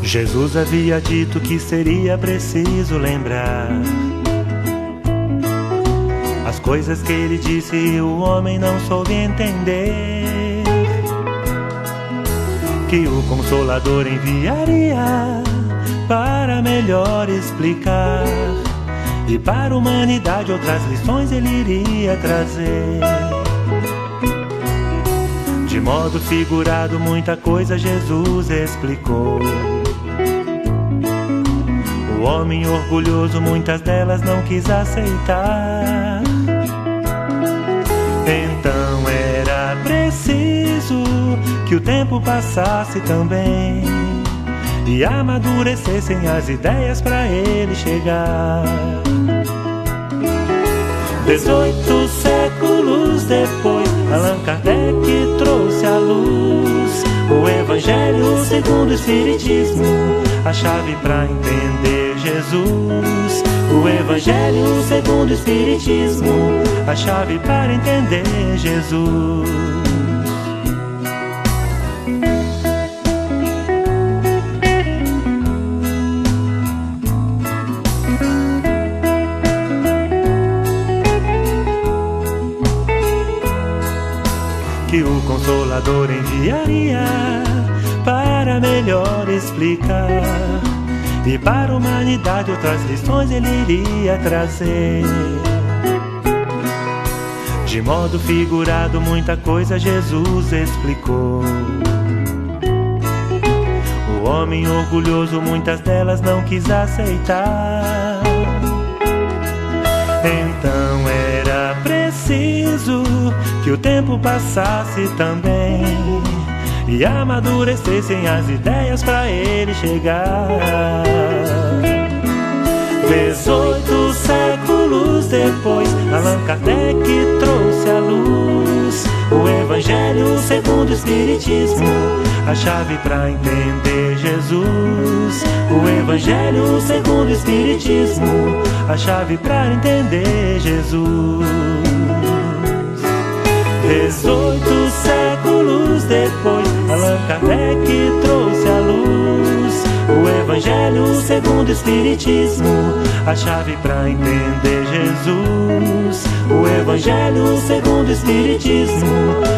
Jesus havia dito que seria preciso lembrar as coisas que ele disse e o homem não soube entender, que o Consolador enviaria para melhor explicar, e para a humanidade outras lições ele iria trazer. De modo figurado muita coisa Jesus explicou. O homem orgulhoso muitas delas não quis aceitar. Então era preciso que o tempo passasse também e amadurecessem as ideias para ele chegar. 18 séculos depois, Allan Kardec trouxe à luz o Evangelho segundo o Espiritismo, a chave para entender Jesus. O Evangelho segundo o Espiritismo, a chave para entender Jesus. Que o Consolador enviaria para melhor explicar, e para a humanidade outras lições ele iria trazer. De modo figurado muita coisa Jesus explicou. O homem orgulhoso muitas delas não quis aceitar. Então era preciso que o tempo passasse também e amadurecessem as ideias para ele chegar. 18 séculos depois, Allan Kardec trouxe à luz o Evangelho segundo o Espiritismo, a chave para entender Jesus. O Evangelho segundo o Espiritismo, a chave para entender Jesus. 18 séculos depois, Allan Kardec trouxe à luz o Evangelho segundo o Espiritismo, a chave para entender Jesus. O Evangelho segundo o Espiritismo,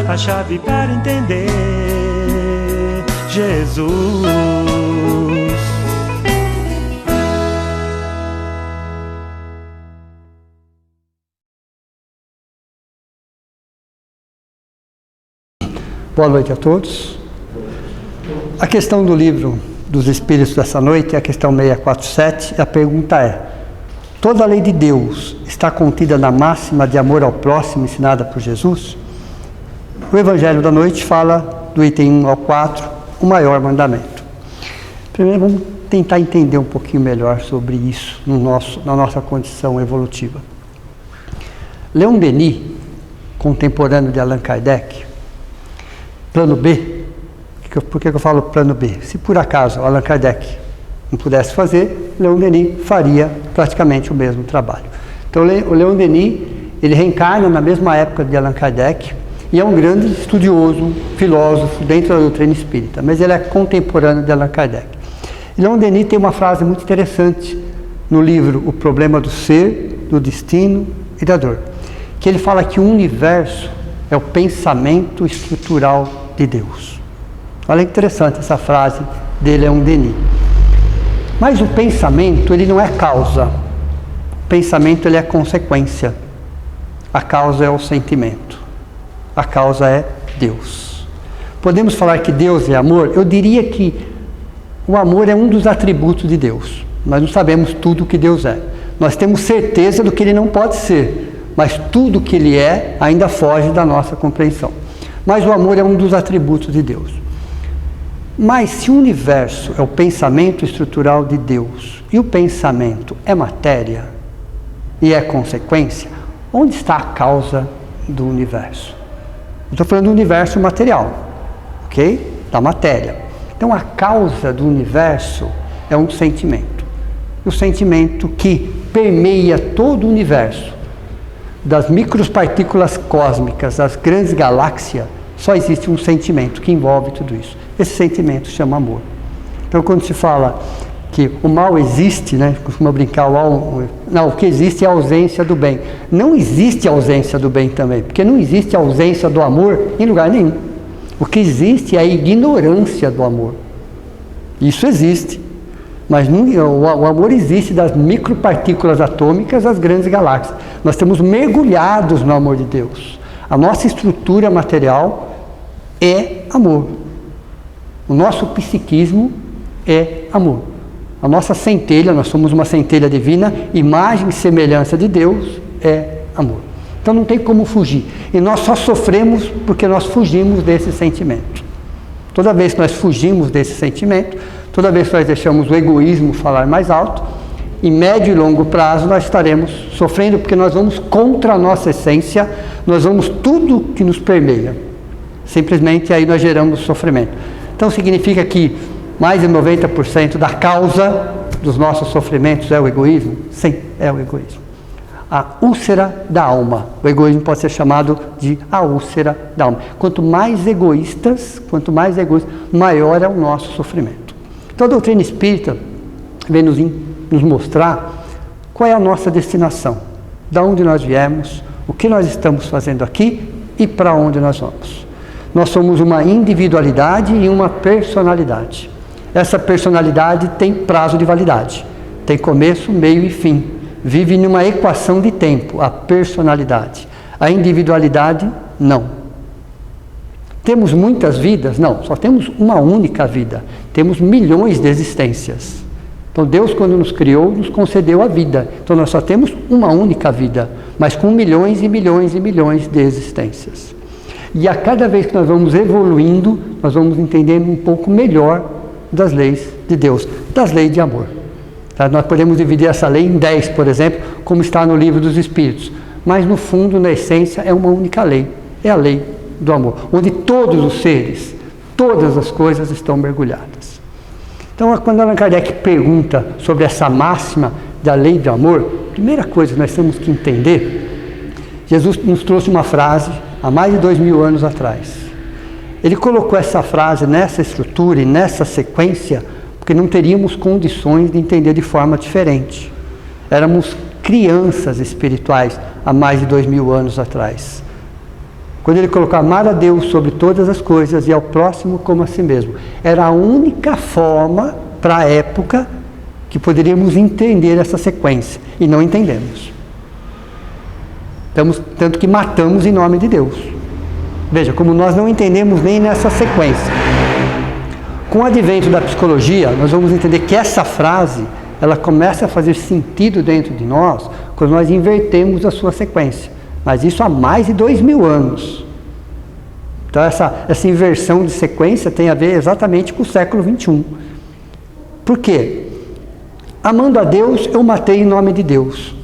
a chave para entender Jesus. Boa noite a todos. A questão do livro dos Espíritos dessa noite é a questão 647. A pergunta é: toda a lei de Deus está contida na máxima de amor ao próximo ensinada por Jesus? O Evangelho da noite fala do item 1 ao 4, o maior mandamento. Primeiro vamos tentar entender um pouquinho melhor sobre isso na nossa condição evolutiva. Leon Denis, contemporâneo de Allan Kardec, plano B. Por que eu falo plano B? Se por acaso Allan Kardec não pudesse fazer, Leon Denis faria praticamente o mesmo trabalho. Então o Leon Denis, ele reencarna na mesma época de Allan Kardec e é um grande estudioso, filósofo dentro da doutrina espírita, mas ele é contemporâneo de Allan Kardec. E Leon Denis tem uma frase muito interessante no livro O Problema do Ser, do Destino e da Dor, que ele fala que o universo é o pensamento estrutural de Deus. Olha que interessante essa frase dele, é um Denis. Mas o pensamento, ele não é causa. O pensamento, ele é consequência. A causa é o sentimento. A causa é Deus. Podemos falar que Deus é amor? Eu diria que o amor é um dos atributos de Deus. Nós não sabemos tudo o que Deus é. Nós temos certeza do que ele não pode ser, mas tudo que ele é ainda foge da nossa compreensão. Mas o amor é um dos atributos de Deus. Mas se o universo é o pensamento estrutural de Deus e o pensamento é matéria e é consequência, onde está a causa do universo? Eu estou falando do universo material, ok? Da matéria. Então a causa do universo é um sentimento. o sentimento que permeia todo o universo, das micropartículas cósmicas às grandes galáxias, só existe um sentimento que envolve tudo isso. Esse sentimento se chama amor. Então, quando se fala que o mal existe, né, costuma brincar, não, o que existe é a ausência do bem. Não existe ausência do bem também, porque não existe ausência do amor em lugar nenhum. O que existe é a ignorância do amor. Isso existe, mas o amor existe das micropartículas atômicas às grandes galáxias. Nós estamos mergulhados no amor de Deus. A nossa estrutura material é amor. O nosso psiquismo é amor. A nossa centelha, nós somos uma centelha divina, imagem e semelhança de Deus, é amor. Então não tem como fugir. E nós só sofremos porque nós fugimos desse sentimento. Toda vez que nós fugimos desse sentimento, toda vez que nós deixamos o egoísmo falar mais alto, em médio e longo prazo nós estaremos sofrendo, porque nós vamos contra a nossa essência, nós vamos tudo que nos permeia. Simplesmente aí nós geramos sofrimento. Então significa que mais de 90% da causa dos nossos sofrimentos é o egoísmo? Sim, é o egoísmo. A úlcera da alma. O egoísmo pode ser chamado de a úlcera da alma. Quanto mais egoístas, maior é o nosso sofrimento. Então a doutrina espírita vem nos mostrar qual é a nossa destinação, de onde nós viemos, o que nós estamos fazendo aqui e para onde nós vamos. Nós somos uma individualidade e uma personalidade. Essa personalidade tem prazo de validade, tem começo, meio e fim. Vive numa equação de tempo, a personalidade. A individualidade, não. Temos muitas vidas? Não, só temos uma única vida. Temos milhões de existências. Então Deus, quando nos criou, nos concedeu a vida. Então nós só temos uma única vida, mas com milhões e milhões e milhões de existências. E a cada vez que nós vamos evoluindo, nós vamos entendendo um pouco melhor das leis de Deus, das leis de amor. Tá? Nós podemos dividir essa lei em 10, por exemplo, como está no Livro dos Espíritos. Mas no fundo, na essência, é uma única lei. É a lei do amor, onde todos os seres, todas as coisas estão mergulhadas. Então, quando Allan Kardec pergunta sobre essa máxima da lei do amor, a primeira coisa que nós temos que entender, Jesus nos trouxe uma frase há mais de 2000 anos atrás. Ele colocou essa frase nessa estrutura e nessa sequência porque não teríamos condições de entender de forma diferente. Éramos crianças espirituais há mais de 2000 anos atrás. Quando ele colocou amar a Deus sobre todas as coisas e ao próximo como a si mesmo, era a única forma para a época que poderíamos entender essa sequência, e não entendemos. Tanto que matamos em nome de Deus. Veja, como nós não entendemos nem nessa sequência. Com o advento da psicologia, nós vamos entender que essa frase, ela começa a fazer sentido dentro de nós, quando nós invertemos a sua sequência. Mas isso há mais de 2000 anos. Então essa inversão de sequência tem a ver exatamente com o século XXI. Por quê? Amando a Deus, eu matei em nome de Deus.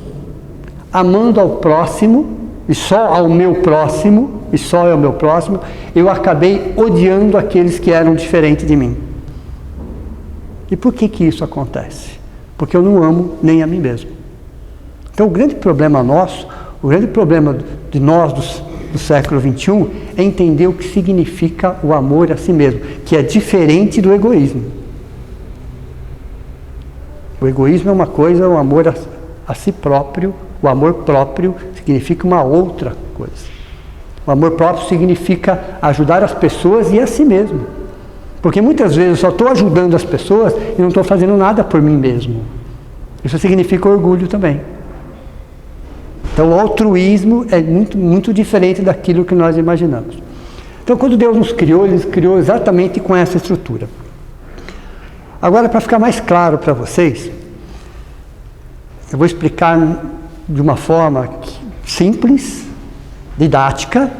Amando ao próximo, e só ao meu próximo, eu acabei odiando aqueles que eram diferentes de mim. E por que isso acontece? Porque eu não amo nem a mim mesmo. Então o grande problema nosso, o grande problema de nós do século XXI é entender o que significa o amor a si mesmo, que é diferente do egoísmo. O egoísmo é uma coisa, o amor a si próprio, o amor próprio significa uma outra coisa. O amor próprio significa ajudar as pessoas e a si mesmo. Porque muitas vezes eu só estou ajudando as pessoas e não estou fazendo nada por mim mesmo. Isso significa orgulho também. Então o altruísmo é muito, muito diferente daquilo que nós imaginamos. Então quando Deus nos criou, Ele nos criou exatamente com essa estrutura. Agora, para ficar mais claro para vocês, eu vou explicar de uma forma simples, didática,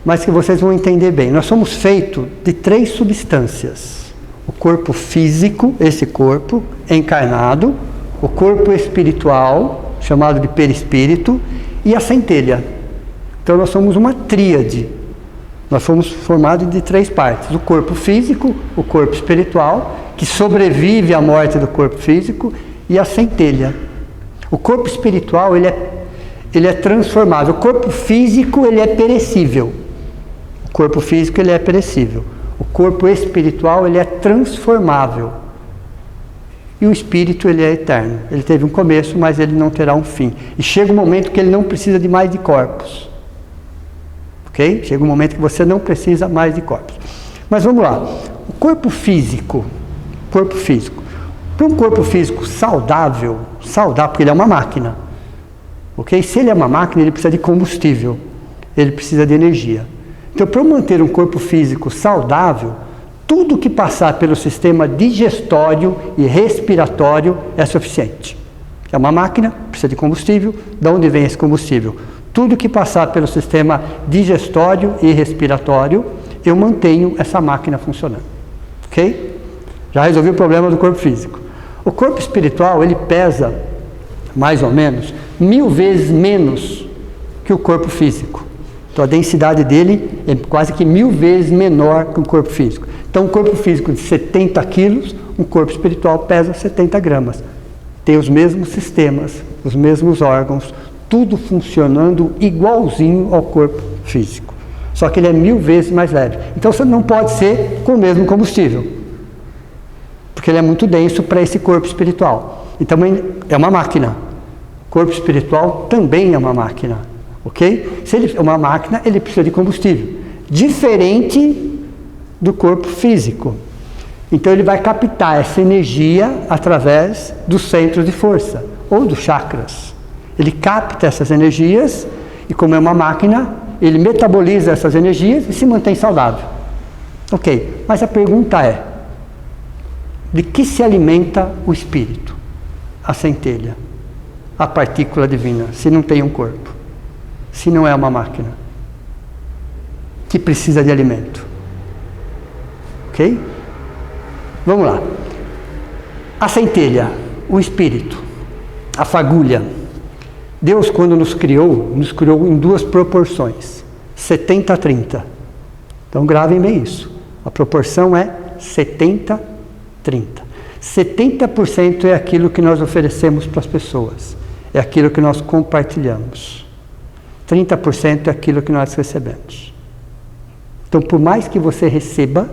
mas que vocês vão entender bem. Nós somos feitos de 3 substâncias. O corpo físico, esse corpo encarnado, o corpo espiritual, chamado de perispírito, e a centelha. Então nós somos uma tríade. Nós fomos formados de 3 partes. O corpo físico, o corpo espiritual, que sobrevive à morte do corpo físico, e a centelha. O corpo espiritual, ele é transformável. O corpo físico, ele é perecível. O corpo físico, ele é perecível. O corpo espiritual, ele é transformável. E o espírito, ele é eterno. Ele teve um começo, mas ele não terá um fim. E chega um momento que ele não precisa de mais de corpos. Ok? Chega um momento que você não precisa mais de corpos. Mas vamos lá. O corpo físico. Para um corpo físico saudável, porque ele é uma máquina. Ok? Se ele é uma máquina, ele precisa de combustível. Ele precisa de energia. Então, para eu manter um corpo físico saudável, tudo que passar pelo sistema digestório e respiratório é suficiente. É uma máquina, precisa de combustível. De onde vem esse combustível? Tudo que passar pelo sistema digestório e respiratório, eu mantenho essa máquina funcionando. Ok? Já resolvi o problema do corpo físico. O corpo espiritual, ele pesa mais ou menos 1000 vezes menos que o corpo físico. Então a densidade dele é quase que 1000 vezes menor que o corpo físico. Então um corpo físico de 70 quilos, um corpo espiritual pesa 70 gramas. Tem os mesmos sistemas, os mesmos órgãos, tudo funcionando igualzinho ao corpo físico. Só que ele é 1000 vezes mais leve. Então você não pode ser com o mesmo combustível, porque ele é muito denso para esse corpo espiritual. Então é uma máquina. O corpo espiritual também é uma máquina. Ok? Se ele é uma máquina, ele precisa de combustível. Diferente do corpo físico. Então ele vai captar essa energia através dos centros de força, ou dos chakras. Ele capta essas energias e, como é uma máquina, ele metaboliza essas energias e se mantém saudável. Ok, mas a pergunta é: de que se alimenta o espírito? A centelha, a partícula divina, se não tem um corpo, se não é uma máquina que precisa de alimento. Ok? Vamos lá. A centelha, o espírito, a fagulha. Deus, quando nos criou em duas proporções, 70-30. Então gravem bem isso. A proporção é 70-30. 70% é aquilo que nós oferecemos para as pessoas. É aquilo que nós compartilhamos. 30% é aquilo que nós recebemos. Então, por mais que você receba,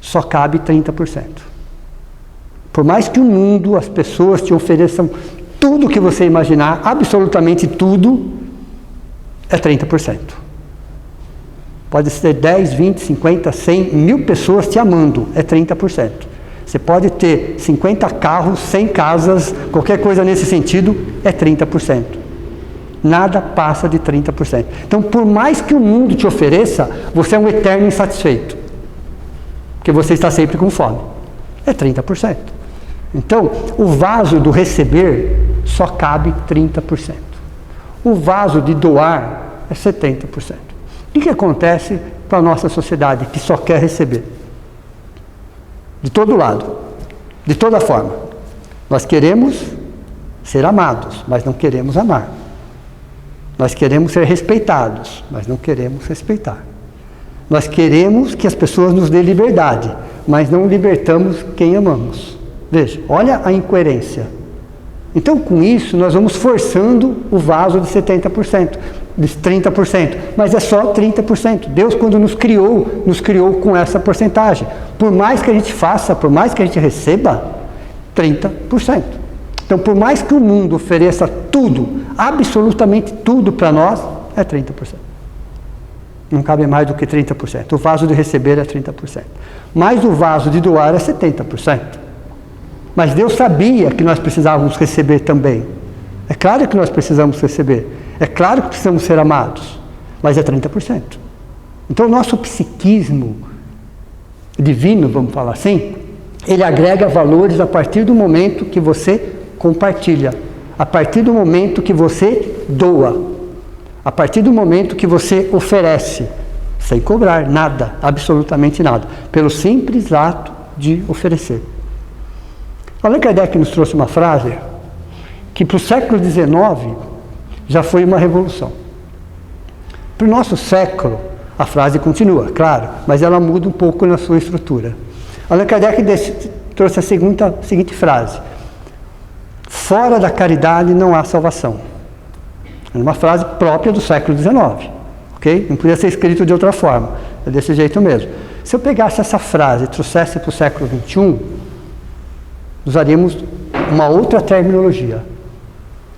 só cabe 30%. Por mais que o mundo, as pessoas te ofereçam tudo que você imaginar, absolutamente tudo, é 30%. Pode ser 10, 20, 50, 100, 1000 pessoas te amando, é 30%. Você pode ter 50 carros, 100 casas, qualquer coisa nesse sentido, é 30%. Nada passa de 30%. Então, por mais que o mundo te ofereça, você é um eterno insatisfeito. Porque você está sempre com fome. É 30%. Então, o vaso do receber só cabe 30%. O vaso de doar é 70%. O que acontece com a nossa sociedade que só quer receber? De todo lado, de toda forma. Nós queremos ser amados, mas não queremos amar. Nós queremos ser respeitados, mas não queremos respeitar. Nós queremos que as pessoas nos dêem liberdade, mas não libertamos quem amamos. Veja, olha a incoerência. Então, com isso, nós vamos forçando o vaso de 70%, de 30%, mas é só 30%. Deus, quando nos criou com essa porcentagem. Por mais que a gente faça, por mais que a gente receba, 30%. Então, por mais que o mundo ofereça tudo, absolutamente tudo para nós, é 30%. Não cabe mais do que 30%. O vaso de receber é 30%. Mas o vaso de doar é 70%. Mas Deus sabia que nós precisávamos receber também. É claro que nós precisamos receber. É claro que precisamos ser amados. Mas é 30%. Então o nosso psiquismo divino, vamos falar assim, ele agrega valores a partir do momento que você compartilha. A partir do momento que você doa. A partir do momento que você oferece. Sem cobrar nada, absolutamente nada. Pelo simples ato de oferecer. Allan Kardec nos trouxe uma frase que para o século XIX já foi uma revolução. Para o nosso século, a frase continua, claro, mas ela muda um pouco na sua estrutura. Allan Kardec trouxe a seguinte frase: fora da caridade não há salvação. É uma frase própria do século XIX, ok? Não podia ser escrito de outra forma, é desse jeito mesmo. Se eu pegasse essa frase e trouxesse para o século XXI, usaríamos uma outra terminologia,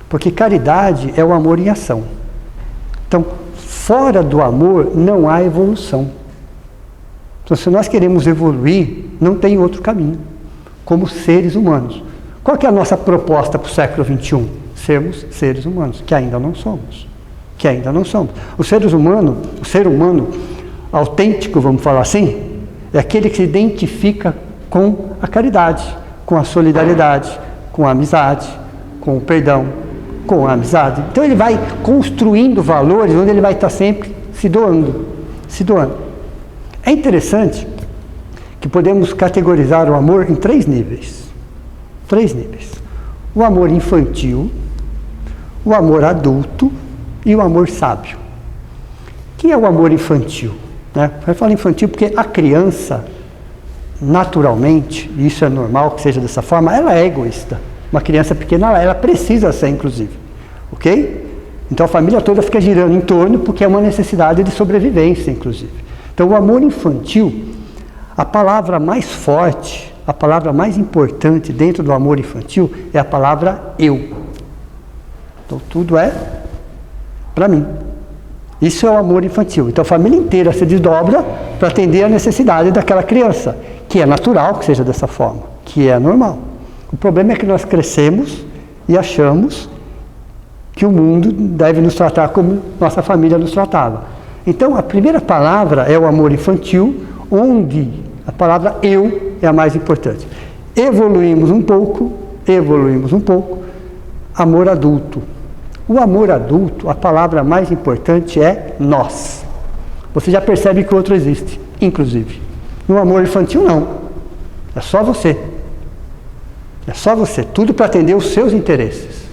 porque caridade é o amor em ação. Então, fora do amor não há evolução. Então, se nós queremos evoluir, não tem outro caminho, como seres humanos. Qual que é a nossa proposta para o século XXI? Sermos seres humanos, que ainda não somos. Que ainda não somos. O ser humano autêntico, vamos falar assim, é aquele que se identifica com a caridade, com a solidariedade, com a amizade, com o perdão, com a amizade. Então ele vai construindo valores onde ele vai estar sempre se doando, se doando. É interessante que podemos categorizar o amor em 3 níveis. 3 níveis. O amor infantil, o amor adulto e o amor sábio. O que é o amor infantil? Eu falo infantil porque a criança, naturalmente, e isso é normal que seja dessa forma, ela é egoísta. Uma criança pequena, ela precisa ser, inclusive. Ok? Então a família toda fica girando em torno porque é uma necessidade de sobrevivência, inclusive. Então o amor infantil, a palavra mais forte, a palavra mais importante dentro do amor infantil é a palavra eu. Então tudo é para mim. Isso é o amor infantil. Então a família inteira se desdobra para atender a necessidade daquela criança, que é natural que seja dessa forma, que é normal. O problema é que nós crescemos e achamos que o mundo deve nos tratar como nossa família nos tratava. Então a primeira palavra é o amor infantil, onde a palavra eu é a mais importante. Evoluímos um pouco, amor adulto. O amor adulto, a palavra mais importante é nós. Você já percebe que o outro existe, inclusive. No amor infantil, não. É só você. É só você. Tudo para atender os seus interesses,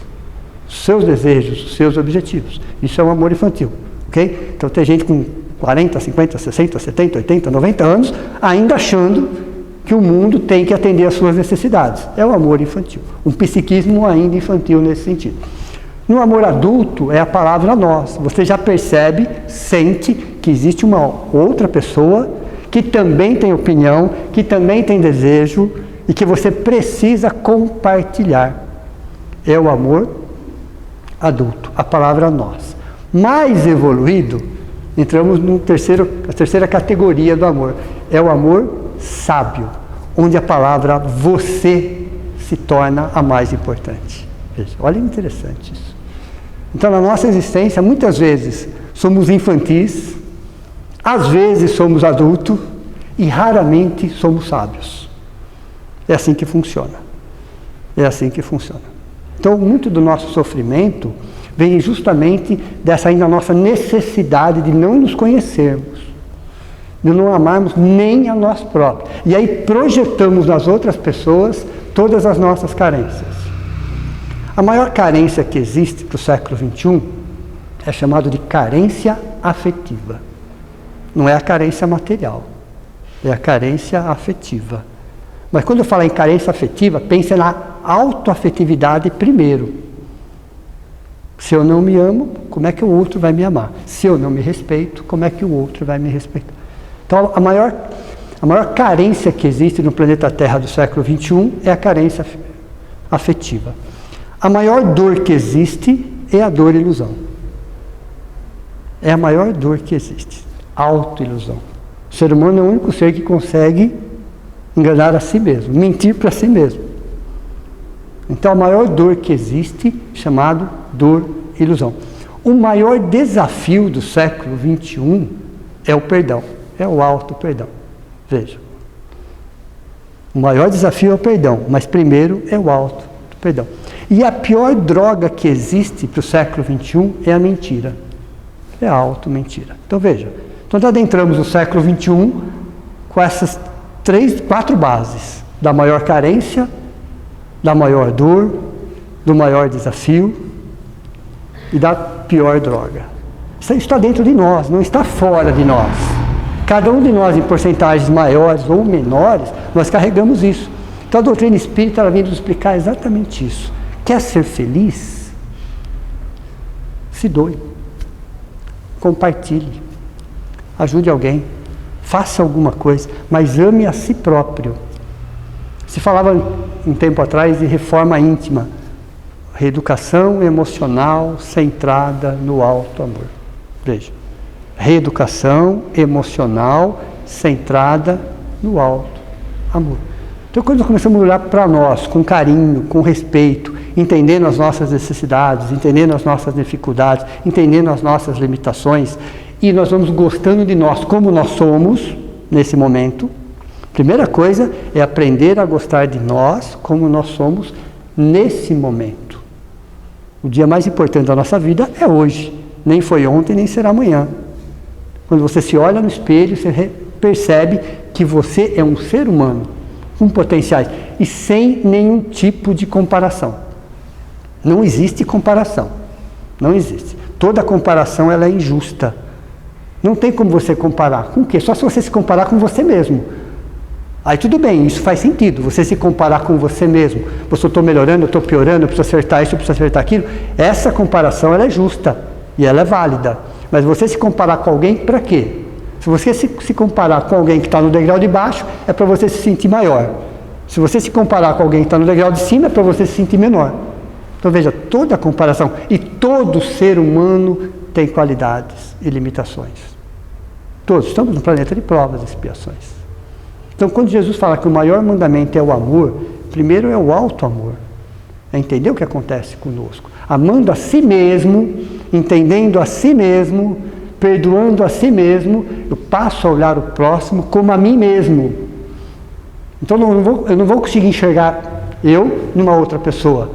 os seus desejos, os seus objetivos. Isso é um amor infantil. Okay? Então tem gente com 40, 50, 60, 70, 80, 90 anos ainda achando que o mundo tem que atender às suas necessidades. É o amor infantil. Um psiquismo ainda infantil nesse sentido. No amor adulto é a palavra nós. Você já percebe, sente que existe uma outra pessoa que também tem opinião, que também tem desejo e que você precisa compartilhar. É o amor adulto, a palavra nós. Mais evoluído, entramos na terceira categoria do amor. É o amor sábio, onde a palavra você se torna a mais importante. Veja, olha que interessante isso. Então, na nossa existência, muitas vezes somos infantis, às vezes somos adultos e raramente somos sábios. É assim que funciona. É assim que funciona. Então, muito do nosso sofrimento vem justamente dessa ainda nossa necessidade de não nos conhecermos, de não amarmos nem a nós próprios. E aí projetamos nas outras pessoas todas as nossas carências. A maior carência que existe para o século XXI é chamada de carência afetiva. Não é a carência material, é a carência afetiva. Mas quando eu falo em carência afetiva, pense na autoafetividade primeiro. Se eu não me amo, como é que o outro vai me amar? Se eu não me respeito, como é que o outro vai me respeitar? Então, a maior carência que existe no planeta Terra do século XXI é a carência afetiva. A maior dor que existe é a dor-ilusão. É a maior dor que existe. Autoilusão. O ser humano é o único ser que consegue enganar a si mesmo, mentir para si mesmo. Então a maior dor que existe, chamado dor-ilusão. O maior desafio do século XXI é o perdão, é o auto-perdão. Veja. O maior desafio é o perdão, mas primeiro é o auto-perdão. E a pior droga que existe para o século XXI é a mentira. É a auto-mentira. Então veja, nós adentramos o século XXI com essas 4 bases. Da maior carência, da maior dor, do maior desafio e da pior droga. Isso está dentro de nós, não está fora de nós. Cada um de nós, em porcentagens maiores ou menores, nós carregamos isso. Então a doutrina espírita ela vem nos explicar exatamente isso. Quer ser feliz? Se doe. Compartilhe. Ajude alguém. Faça alguma coisa, mas ame a si próprio. Se falava um tempo atrás de reforma íntima, reeducação emocional centrada no alto amor. Veja, reeducação emocional centrada no alto amor. Então, quando nós começamos a olhar para nós com carinho, com respeito, entendendo as nossas necessidades, entendendo as nossas dificuldades, entendendo as nossas limitações, e nós vamos gostando de nós como nós somos nesse momento, primeira coisa é aprender a gostar de nós como nós somos nesse momento. O dia mais importante da nossa vida é hoje, nem foi ontem, nem será amanhã. Quando você se olha no espelho, você percebe que você é um ser humano, com potenciais, e sem nenhum tipo de comparação. Não existe comparação, não existe. Toda comparação ela é injusta. Não tem como você comparar. Com o quê? Só se você se comparar com você mesmo. Aí tudo bem, isso faz sentido, você se comparar com você mesmo. Eu estou melhorando, eu estou piorando, eu preciso acertar isso, eu preciso acertar aquilo. Essa comparação ela é justa e ela é válida. Mas você se comparar com alguém, para quê? Se você se comparar com alguém que está no degrau de baixo, é para você se sentir maior. Se você se comparar com alguém que está no degrau de cima, é para você se sentir menor. Então veja, toda comparação, e todo ser humano tem qualidades e limitações. Todos estamos no planeta de provas e expiações. Então, quando Jesus fala que o maior mandamento é o amor, primeiro é o alto amor. É entender o que acontece conosco. Amando a si mesmo, entendendo a si mesmo, perdoando a si mesmo, eu passo a olhar o próximo como a mim mesmo. Então, eu não vou conseguir enxergar eu numa outra pessoa.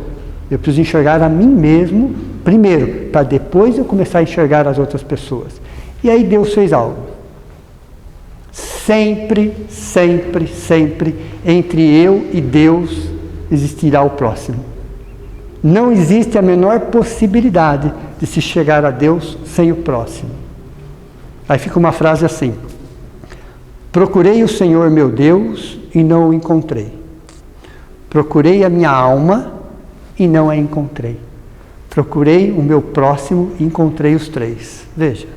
Eu preciso enxergar a mim mesmo primeiro, para depois eu começar a enxergar as outras pessoas. E aí Deus fez algo. Sempre, sempre, sempre, entre eu e Deus existirá o próximo. Não existe a menor possibilidade de se chegar a Deus sem o próximo. Aí fica uma frase assim: procurei o Senhor meu Deus e não o encontrei. Procurei a minha alma e não a encontrei. Procurei o meu próximo e encontrei os três. Veja,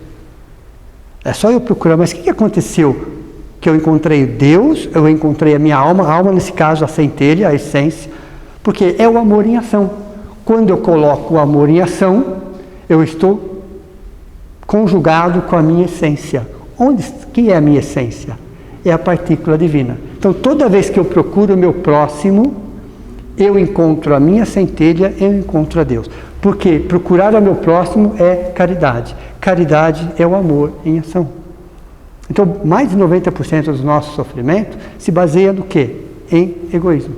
é só eu procurar, mas o que aconteceu? Que eu encontrei Deus, eu encontrei a minha alma, a alma nesse caso a centelha, a essência, porque é o amor em ação. Quando eu coloco o amor em ação, eu estou conjugado com a minha essência. Que é a minha essência? É a partícula divina. Então, toda vez que eu procuro o meu próximo, eu encontro a minha centelha, eu encontro a Deus. Porque procurar o meu próximo é caridade. Caridade é o amor em ação. Então, mais de 90% dos nossos sofrimentos se baseia no quê? Em egoísmo.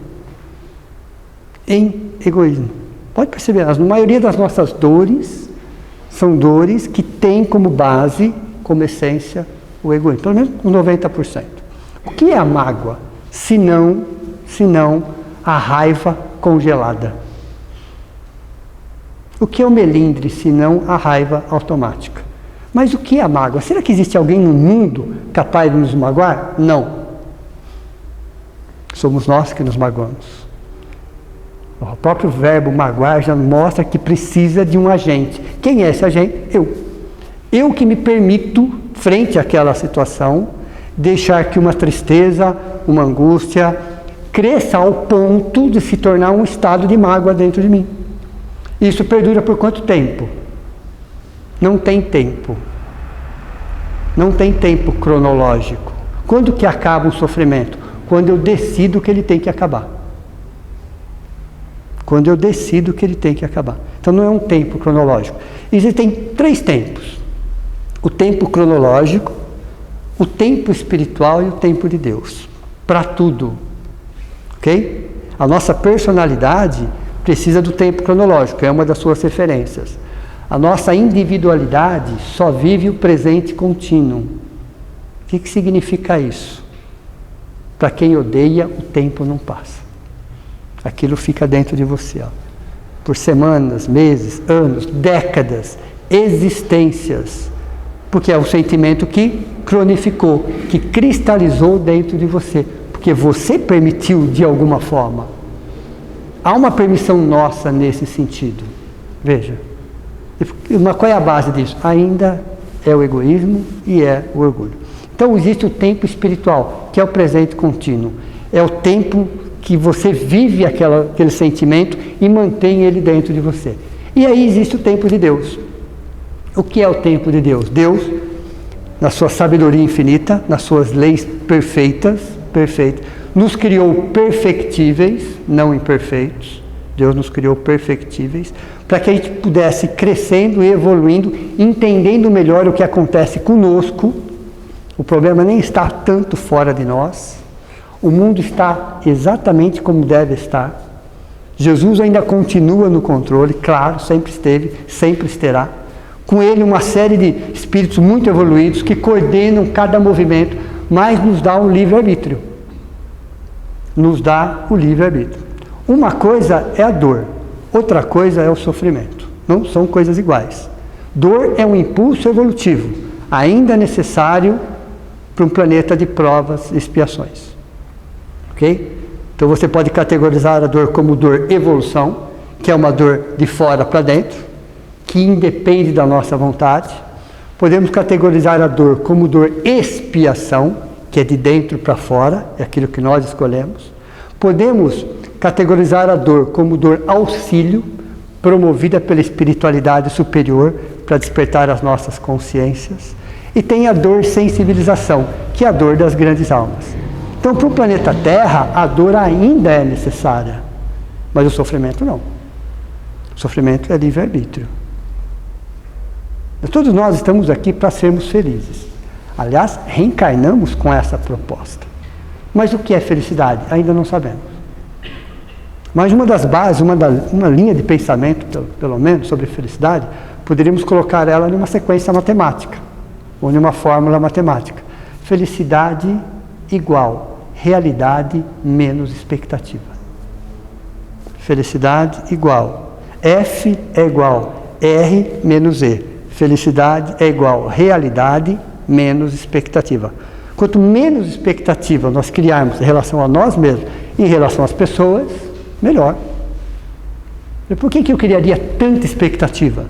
Em egoísmo. Pode perceber, a maioria das nossas dores são dores que têm como base, como essência, o egoísmo. Pelo menos 90%. O que é a mágoa? Se não a raiva congelada. O que é o melindre, se não a raiva automática? Mas o que é a mágoa? Será que existe alguém no mundo capaz de nos magoar? Não. Somos nós que nos magoamos. O próprio verbo magoar já mostra que precisa de um agente. Quem é esse agente? Eu. Eu que me permito, frente àquela situação, deixar que uma tristeza, uma angústia, cresça ao ponto de se tornar um estado de mágoa dentro de mim. Isso perdura por quanto tempo? Não tem tempo. Não tem tempo cronológico. Quando que acaba um sofrimento? Quando eu decido que ele tem que acabar. Quando eu decido que ele tem que acabar. Então não é um tempo cronológico. Existem 3 tempos. O tempo cronológico, o tempo espiritual e o tempo de Deus. Para tudo. Ok? A nossa personalidade precisa do tempo cronológico, é uma das suas referências. A nossa individualidade só vive o presente contínuo. O que significa isso? Para quem odeia, o tempo não passa. Aquilo fica dentro de você, ó. Por semanas, meses, anos, décadas, existências. Porque é o sentimento que cronificou, que cristalizou dentro de você. Porque você permitiu de alguma forma. há uma permissão nossa nesse sentido. Veja, qual é a base disso? Ainda é o egoísmo e é o orgulho. Então existe o tempo espiritual, que é o presente contínuo. É o tempo que você vive aquele sentimento e mantém ele dentro de você. E aí existe o tempo de Deus. O que é o tempo de Deus? Deus, na sua sabedoria infinita, nas suas leis perfeitas, nos criou perfectíveis, não imperfeitos. Deus nos criou perfectíveis, para que a gente pudesse ir crescendo e evoluindo, entendendo melhor o que acontece conosco. O problema nem está tanto fora de nós. O mundo está exatamente como deve estar. Jesus ainda continua no controle, claro, sempre esteve, sempre estará. Com ele uma série de espíritos muito evoluídos que coordenam cada movimento, mas nos dá o livre-arbítrio. Nos dá o livre-arbítrio. Uma coisa é a dor, outra coisa é o sofrimento. Não são coisas iguais. Dor é um impulso evolutivo, ainda necessário para um planeta de provas e expiações. Ok? Então você pode categorizar a dor como dor evolução, que é uma dor de fora para dentro, que independe da nossa vontade. Podemos categorizar a dor como dor expiação, que é de dentro para fora, é aquilo que nós escolhemos. Podemos categorizar a dor como dor auxílio, promovida pela espiritualidade superior para despertar as nossas consciências. E tem a dor sensibilização, que é a dor das grandes almas. Então, para o planeta Terra, a dor ainda é necessária, mas o sofrimento não. O sofrimento é livre-arbítrio. Todos nós estamos aqui para sermos felizes. Aliás, reencarnamos com essa proposta. Mas o que é felicidade? Ainda não sabemos. Mas uma das bases, uma linha de pensamento, pelo menos, sobre felicidade, poderíamos colocar ela numa sequência matemática, ou numa fórmula matemática. Felicidade igual realidade menos expectativa. Felicidade igual F é igual R menos E. Felicidade é igual realidade menos expectativa. Quanto menos expectativa nós criarmos em relação a nós mesmos, em relação às pessoas, melhor. E por que eu criaria tanta expectativa?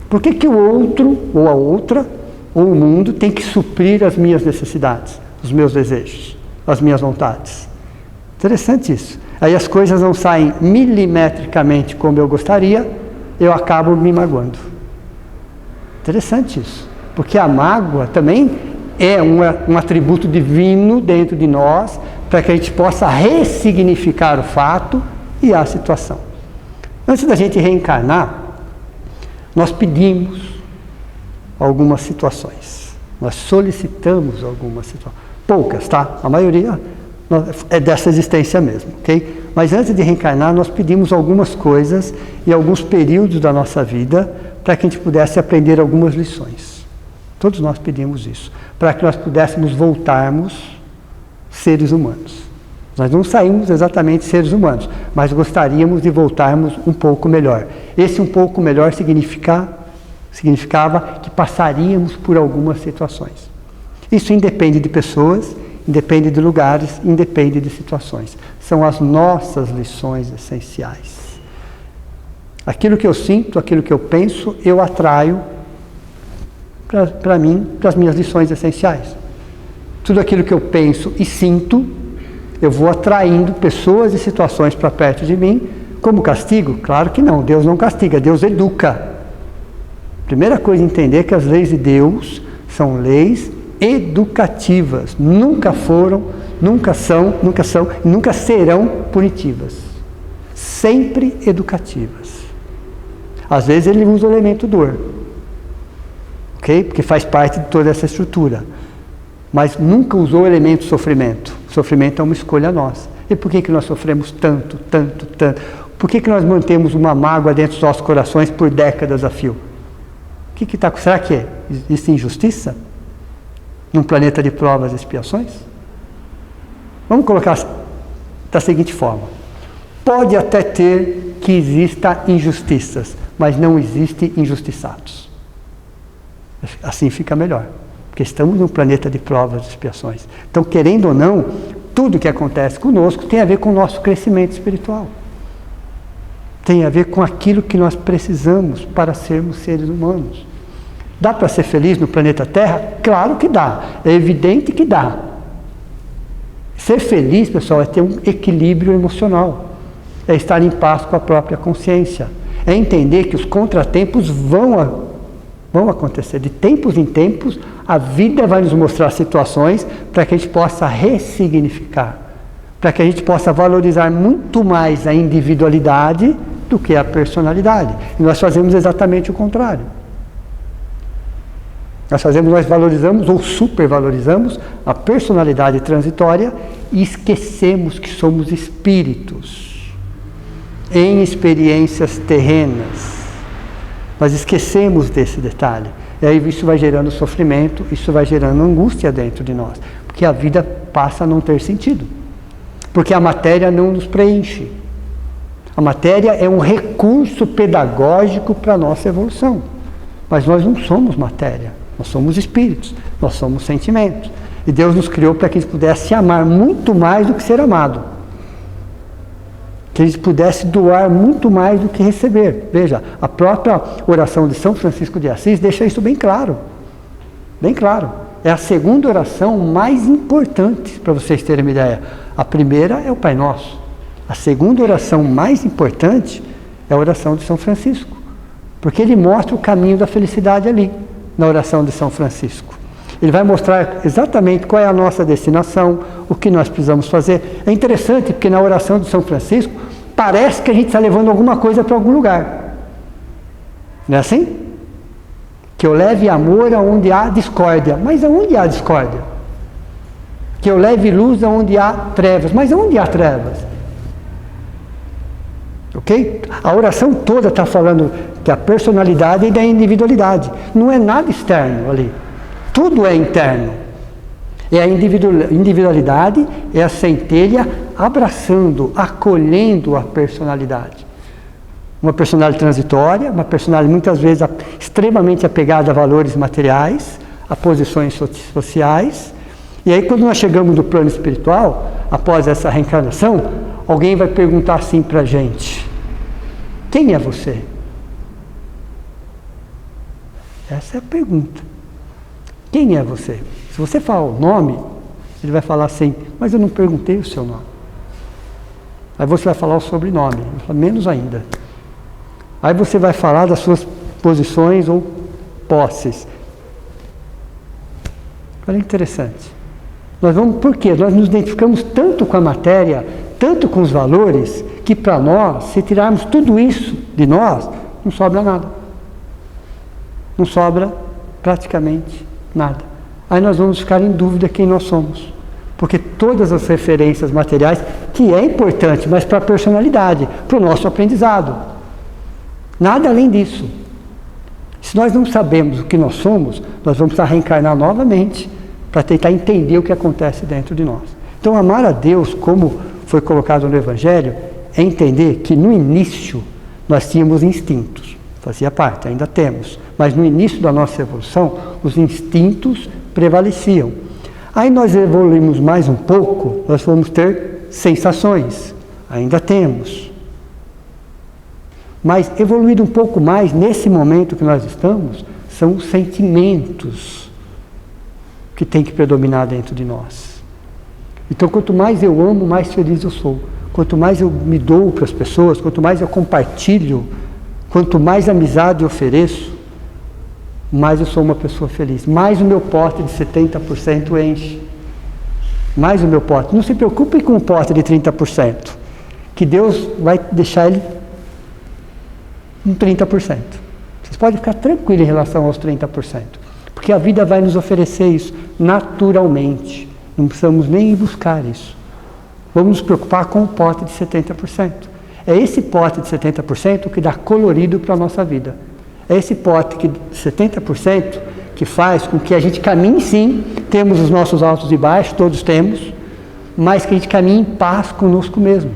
Por que o outro, ou a outra, ou o mundo tem que suprir as minhas necessidades, os meus desejos, as minhas vontades? Interessante isso. Aí as coisas não saem milimetricamente como eu gostaria, eu acabo me magoando. Interessante isso. Porque a mágoa também é um atributo divino dentro de nós, para que a gente possa ressignificar o fato e a situação. Antes da gente reencarnar, nós pedimos algumas situações. Nós solicitamos algumas situações. Poucas, tá? A maioria é dessa existência mesmo, ok? Mas antes de reencarnar, nós pedimos algumas coisas e alguns períodos da nossa vida para que a gente pudesse aprender algumas lições. Todos nós pedimos isso, para que nós pudéssemos voltarmos seres humanos. Nós não saímos exatamente seres humanos, mas gostaríamos de voltarmos um pouco melhor. Esse um pouco melhor significava que passaríamos por algumas situações. Isso independe de pessoas, independe de lugares, independe de situações. São as nossas lições essenciais. Aquilo que eu sinto, aquilo que eu penso, eu atraio para mim, para as minhas lições essenciais. Tudo aquilo que eu penso e sinto, eu vou atraindo pessoas e situações para perto de mim. Como castigo? Claro que não, Deus não castiga, Deus educa. Primeira coisa a entender é que as leis de Deus são leis educativas, nunca foram, nunca são, nunca serão punitivas. Sempre educativas. Às vezes ele usa o elemento dor, ok? Porque faz parte de toda essa estrutura. Mas nunca usou o elemento sofrimento. O sofrimento é uma escolha nossa. E por que nós sofremos tanto? Por que nós mantemos uma mágoa dentro dos nossos corações por décadas a fio? Será que existe injustiça? Num planeta de provas e expiações? Vamos colocar da seguinte forma. Pode até ter que exista injustiças, mas não existe injustiçados. Assim fica melhor. Porque estamos num planeta de provas e expiações. Então, querendo ou não, tudo que acontece conosco tem a ver com o nosso crescimento espiritual. Tem a ver com aquilo que nós precisamos para sermos seres humanos. Dá para ser feliz no planeta Terra? Claro que dá. É evidente que dá. Ser feliz, pessoal, é ter um equilíbrio emocional. É estar em paz com a própria consciência. É entender que os contratempos vão acontecer. De tempos em tempos, a vida vai nos mostrar situações para que a gente possa ressignificar. Para que a gente possa valorizar muito mais a individualidade do que a personalidade. E nós fazemos exatamente o contrário. Nós valorizamos ou supervalorizamos a personalidade transitória e esquecemos que somos espíritos em experiências terrenas. Nós esquecemos desse detalhe. E aí isso vai gerando sofrimento, isso vai gerando angústia dentro de nós. Porque a vida passa a não ter sentido. Porque a matéria não nos preenche. A matéria é um recurso pedagógico para a nossa evolução. Mas nós não somos matéria. Nós somos espíritos, nós somos sentimentos. E Deus nos criou para que a gente pudesse amar muito mais do que ser amado. Que a gente pudesse doar muito mais do que receber. Veja, a própria oração de São Francisco de Assis deixa isso bem claro. Bem claro. É a segunda oração mais importante, para vocês terem uma ideia. A primeira é o Pai Nosso. A segunda oração mais importante é a oração de São Francisco. Porque ele mostra o caminho da felicidade ali, na oração de São Francisco. Ele vai mostrar exatamente qual é a nossa destinação, o que nós precisamos fazer. É interessante porque na oração de São Francisco parece que a gente está levando alguma coisa para algum lugar. Não é assim? Que eu leve amor aonde há discórdia. Mas aonde há discórdia? Que eu leve luz aonde há trevas. Mas aonde há trevas? Ok? A oração toda está falando que a personalidade é da individualidade. Não é nada externo ali. Tudo é interno. É a individualidade, é a centelha abraçando, acolhendo a personalidade. Uma personalidade transitória, uma personalidade muitas vezes extremamente apegada a valores materiais, a posições sociais. E aí quando nós chegamos no plano espiritual, após essa reencarnação, alguém vai perguntar assim para a gente: quem é você? Essa é a pergunta. Quem é você? Se você falar o nome, ele vai falar assim: mas eu não perguntei o seu nome. Aí você vai falar o sobrenome, menos ainda. Aí você vai falar das suas posições ou posses. Olha, interessante. Por quê? Nós nos identificamos tanto com a matéria, tanto com os valores, que para nós, se tirarmos tudo isso de nós, não sobra nada. Não sobra praticamente nada. Aí nós vamos ficar em dúvida quem nós somos. Porque todas as referências materiais, que é importante, mas para a personalidade, para o nosso aprendizado. Nada além disso. Se nós não sabemos o que nós somos, nós vamos precisar reencarnar novamente para tentar entender o que acontece dentro de nós. Então, amar a Deus, como foi colocado no Evangelho, é entender que no início nós tínhamos instintos. Fazia parte, ainda temos. Mas no início da nossa evolução, os instintos prevaleciam. Aí nós evoluímos mais um pouco, nós vamos ter sensações. Ainda temos. Mas evoluído um pouco mais, nesse momento que nós estamos, são os sentimentos que tem que predominar dentro de nós. Então, quanto mais eu amo, mais feliz eu sou. Quanto mais eu me dou para as pessoas, quanto mais eu compartilho, quanto mais amizade eu ofereço, mais eu sou uma pessoa feliz. Mais o meu pote de 70% enche. Mais o meu pote. Não se preocupe com o pote de 30%, que Deus vai deixar ele em 30%. Vocês podem ficar tranquilos em relação aos 30%, porque a vida vai nos oferecer isso naturalmente. Não precisamos nem ir buscar isso. Vamos nos preocupar com o pote de 70%. É esse pote de 70% que dá colorido para a nossa vida. É esse pote de 70% que faz com que a gente caminhe, sim, temos os nossos altos e baixos, todos temos, mas que a gente caminhe em paz conosco mesmo,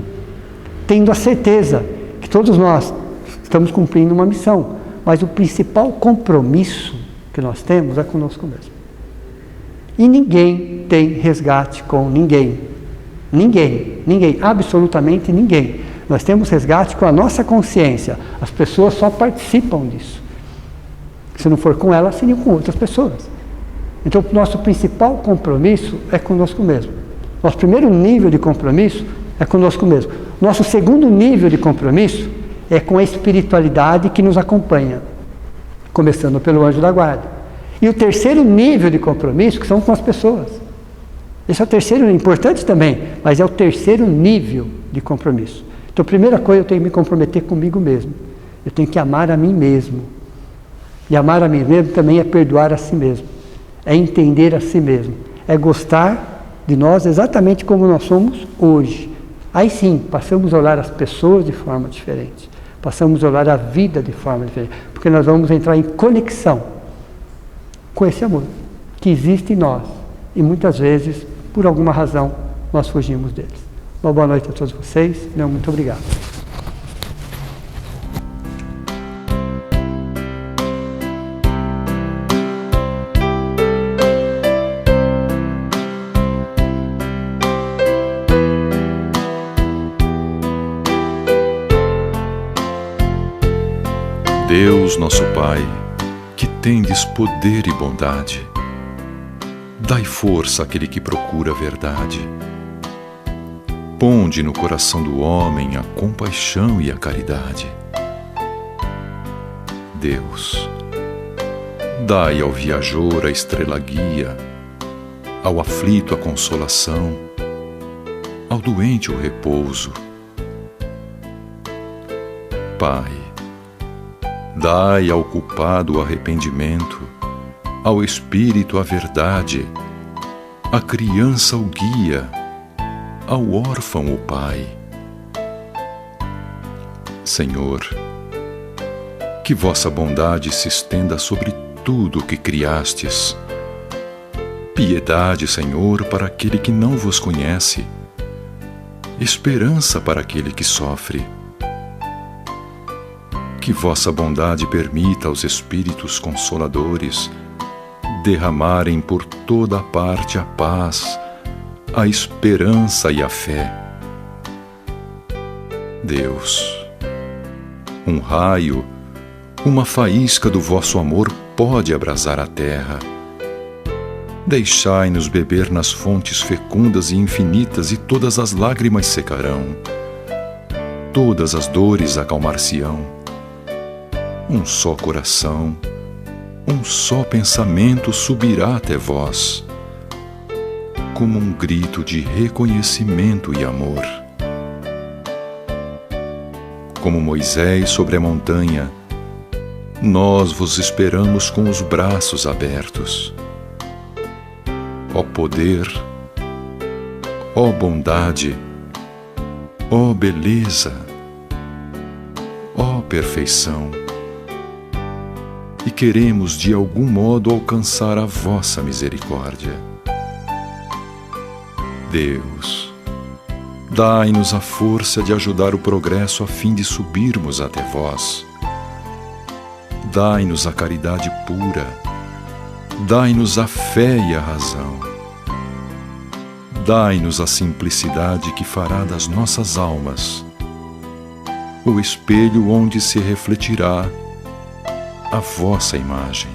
tendo a certeza que todos nós estamos cumprindo uma missão, mas o principal compromisso que nós temos é conosco mesmo. E ninguém tem resgate com ninguém. Ninguém, absolutamente ninguém. Nós temos resgate com a nossa consciência. As pessoas só participam disso. Se não for com elas, seriam com outras pessoas. Então, o nosso principal compromisso é conosco mesmo. Nosso primeiro nível de compromisso é conosco mesmo. Nosso segundo nível de compromisso é com a espiritualidade que nos acompanha, começando pelo anjo da guarda. E o terceiro nível de compromisso, que são com as pessoas. Esse é o terceiro, importante também, mas é o terceiro nível de compromisso. Então, a primeira coisa, eu tenho que me comprometer comigo mesmo. Eu tenho que amar a mim mesmo. E amar a mim mesmo também é perdoar a si mesmo. É entender a si mesmo. É gostar de nós exatamente como nós somos hoje. Aí sim, passamos a olhar as pessoas de forma diferente. Passamos a olhar a vida de forma diferente. Porque nós vamos entrar em conexão com esse amor que existe em nós. E muitas vezes, por alguma razão, nós fugimos deles. Uma boa noite a todos vocês. Muito obrigado. Deus, nosso Pai, que tendes poder e bondade, dai força àquele que procura a verdade. Ponde no coração do homem a compaixão e a caridade. Deus, dai ao viajor a estrela guia, ao aflito a consolação, ao doente o repouso. Pai, dai ao culpado o arrependimento, ao espírito a verdade, à criança o guia, ao órfão o pai. Senhor, que vossa bondade se estenda sobre tudo o que criastes. Piedade, Senhor, para aquele que não vos conhece, esperança para aquele que sofre. Que vossa bondade permita aos Espíritos Consoladores derramarem por toda a parte a paz, a esperança e a fé. Deus, um raio, uma faísca do vosso amor pode abrasar a terra. Deixai-nos beber nas fontes fecundas e infinitas, e todas as lágrimas secarão, todas as dores acalmar-se-ão. Um só coração, um só pensamento subirá até vós, como um grito de reconhecimento e amor. Como Moisés sobre a montanha, nós vos esperamos com os braços abertos. Ó poder, ó bondade, ó beleza, ó perfeição. E queremos de algum modo alcançar a vossa misericórdia. Deus, dai-nos a força de ajudar o progresso a fim de subirmos até vós. Dai-nos a caridade pura, dai-nos a fé e a razão. Dai-nos a simplicidade que fará das nossas almas o espelho onde se refletirá a vossa imagem.